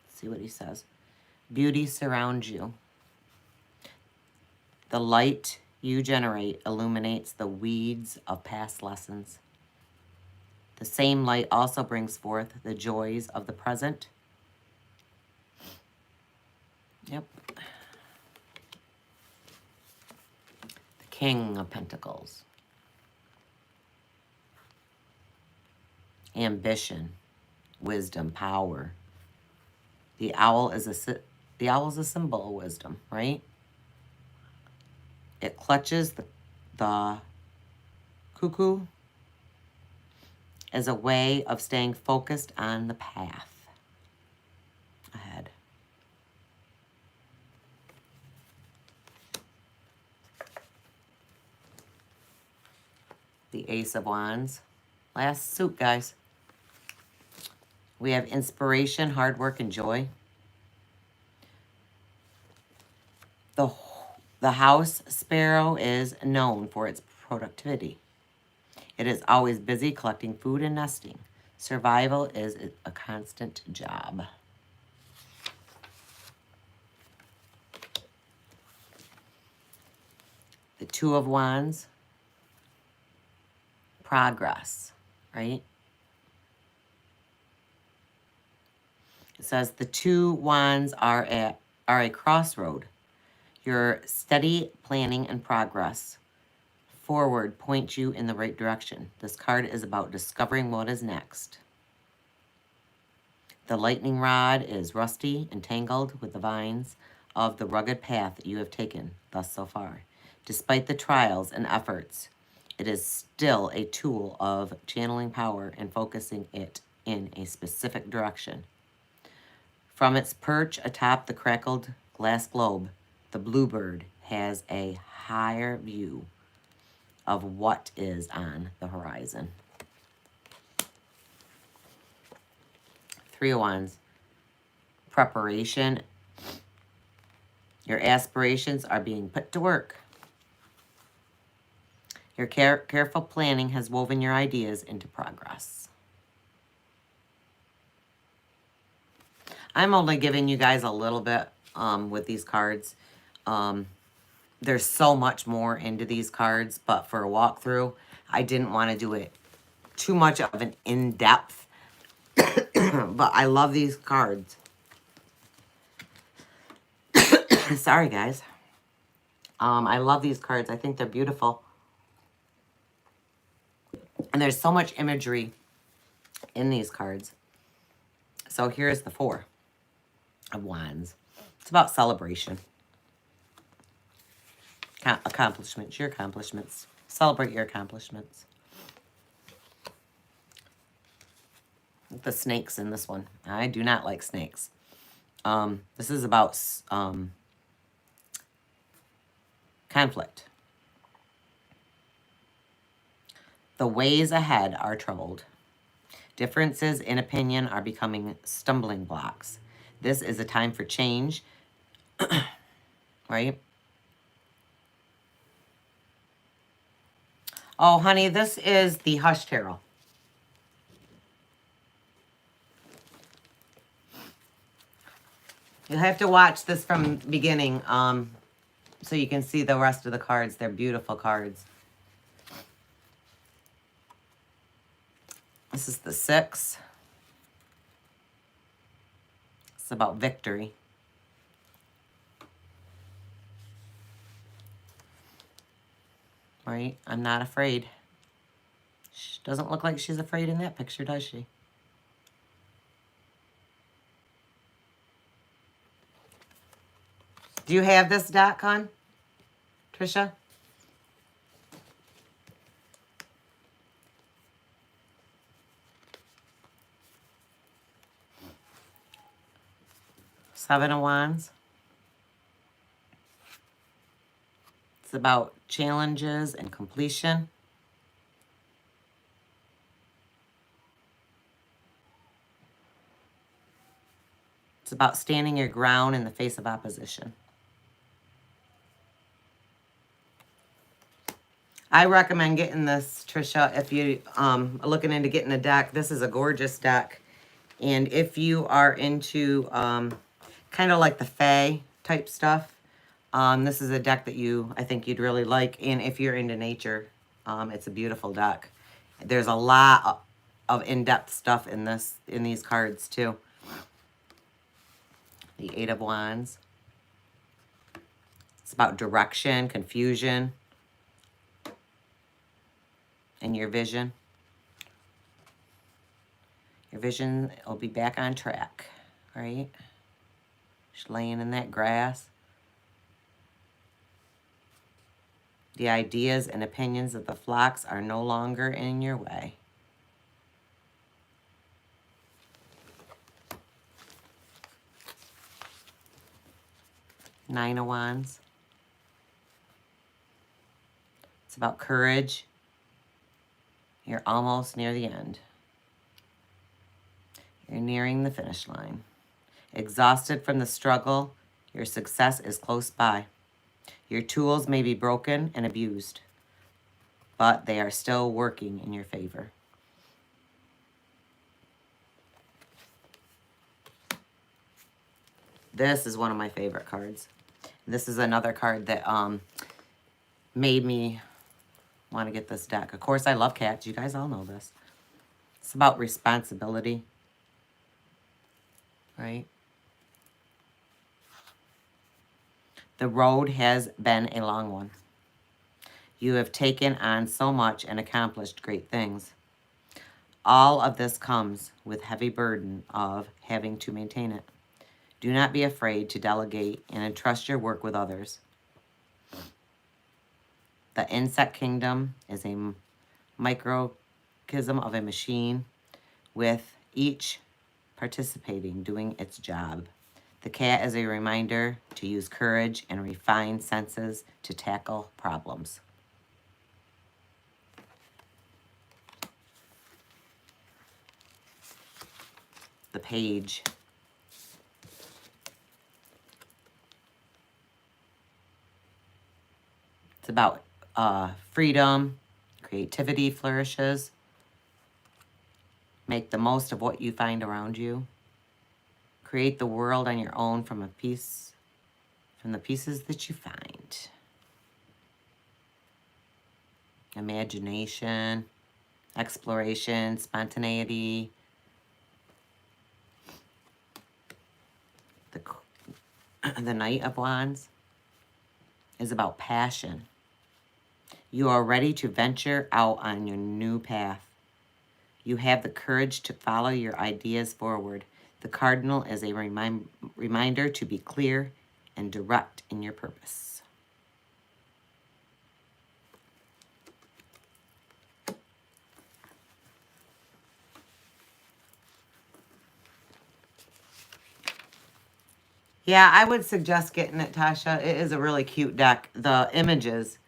Let's see what he says. Beauty surrounds you. The light you generate illuminates the weeds of past lessons. The same light also brings forth the joys of the present. Yep. The King of Pentacles. Ambition. Wisdom, power. The owl is a symbol of wisdom, right? It clutches the cuckoo as a way of staying focused on the path ahead. The Ace of Wands. Last suit, guys. We have inspiration, hard work, and joy. The house sparrow is known for its productivity. It is always busy collecting food and nesting. Survival is a constant job. The Two of Wands. Progress, right? It says the two wands are a crossroad. Your steady planning and progress forward point you in the right direction. This card is about discovering what is next. The lightning rod is rusty and tangled with the vines of the rugged path that you have taken thus so far. Despite the trials and efforts, it is still a tool of channeling power and focusing it in a specific direction. From its perch atop the crackled glass globe, the bluebird has a higher view of what is on the horizon. Three of Wands. Preparation. Your aspirations are being put to work. Your careful planning has woven your ideas into progress. I'm only giving you guys a little bit with these cards. There's so much more into these cards, but for a walkthrough, I didn't want to do it too much of an in-depth. But I love these cards. Sorry, guys. I love these cards. I think they're beautiful. And there's so much imagery in these cards. So here's the Four of Wands. It's about celebration. Accomplishments, your accomplishments. Celebrate your accomplishments. The snakes in this one. I do not like snakes. This is about conflict. The ways ahead are troubled. Differences in opinion are becoming stumbling blocks. This is a time for change, right? Oh, honey, this is the Hush Tarot. You'll have to watch this from the beginning so you can see the rest of the cards. They're beautiful cards. This is the Six. It's about victory. Right? I'm not afraid. She doesn't look like she's afraid in that picture, does she? Do you have this deck, hon? Trisha? Seven of Wands. It's about challenges and completion. It's about standing your ground in the face of opposition. I recommend getting this, Trisha, if you are looking into getting a deck. This is a gorgeous deck. And if you are into kind of like the Fae type stuff, this is a deck that I think you'd really like. And if you're into nature, it's a beautiful deck. There's a lot of in-depth stuff in these cards too. The Eight of Wands. It's about direction, confusion, and your vision. Your vision will be back on track, right? Just laying in that grass. The ideas and opinions of the flocks are no longer in your way. Nine of Wands. It's about courage. You're almost near the end. You're nearing the finish line. Exhausted from the struggle, your success is close by. Your tools may be broken and abused, but they are still working in your favor. This is one of my favorite cards. This is another card that made me want to get this deck. Of course, I love cats. You guys all know this. It's about responsibility, right? The road has been a long one. You have taken on so much and accomplished great things. All of this comes with heavy burden of having to maintain it. Do not be afraid to delegate and entrust your work with others. The insect kingdom is a microcosm of a machine with each participating, doing its job. The cat is a reminder to use courage and refined senses to tackle problems. The page. It's about freedom, creativity flourishes. Make the most of what you find around you. Create the world on your own from the pieces that you find. Imagination, exploration, spontaneity. The Knight of Wands is about passion. You are ready to venture out on your new path. You have the courage to follow your ideas forward. The Cardinal is a reminder to be clear and direct in your purpose. Yeah, I would suggest getting it, Tasha. It is a really cute deck. The images,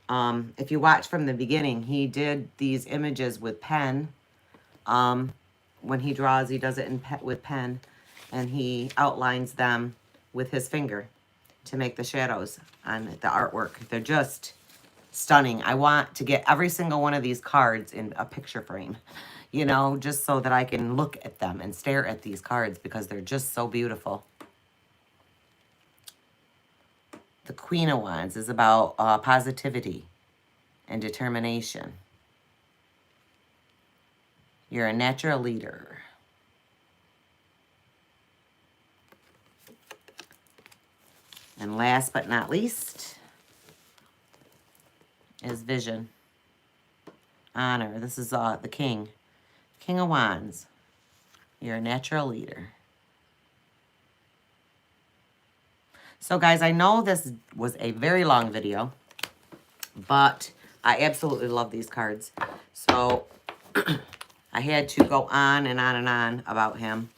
if you watch from the beginning, he did these images with pen. When he draws, he does it with pen, and he outlines them with his finger to make the shadows on the artwork. They're just stunning. I want to get every single one of these cards in a picture frame, you know, just so that I can look at them and stare at these cards because they're just so beautiful. The Queen of Wands is about positivity and determination. You're a natural leader. And last but not least is Vision. Honor. This is the King. King of Wands. You're a natural leader. So guys, I know this was a very long video, but I absolutely love these cards. So I had to go on and on and on about him.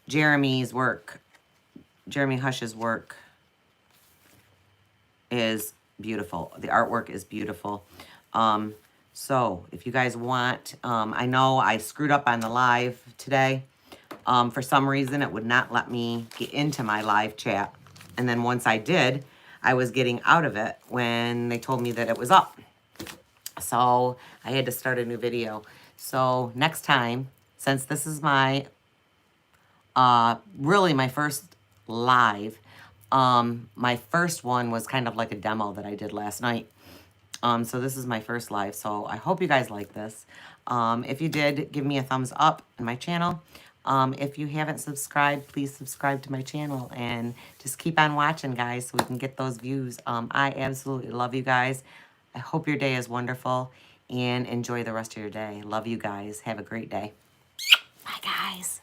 Jeremy Hush's work is beautiful. The artwork is beautiful. So if you guys want, I know I screwed up on the live today. For some reason, it would not let me get into my live chat. And then once I did, I was getting out of it when they told me that it was up. So I had to start a new video. So next time, since this is my, really my first live, my first one was kind of like a demo that I did last night. So this is my first live. So I hope you guys like this. If you did, give me a thumbs up on my channel. If you haven't subscribed, please subscribe to my channel and just keep on watching, guys, so we can get those views. I absolutely love you guys. I hope your day is wonderful and enjoy the rest of your day. Love you guys. Have a great day. Bye, guys.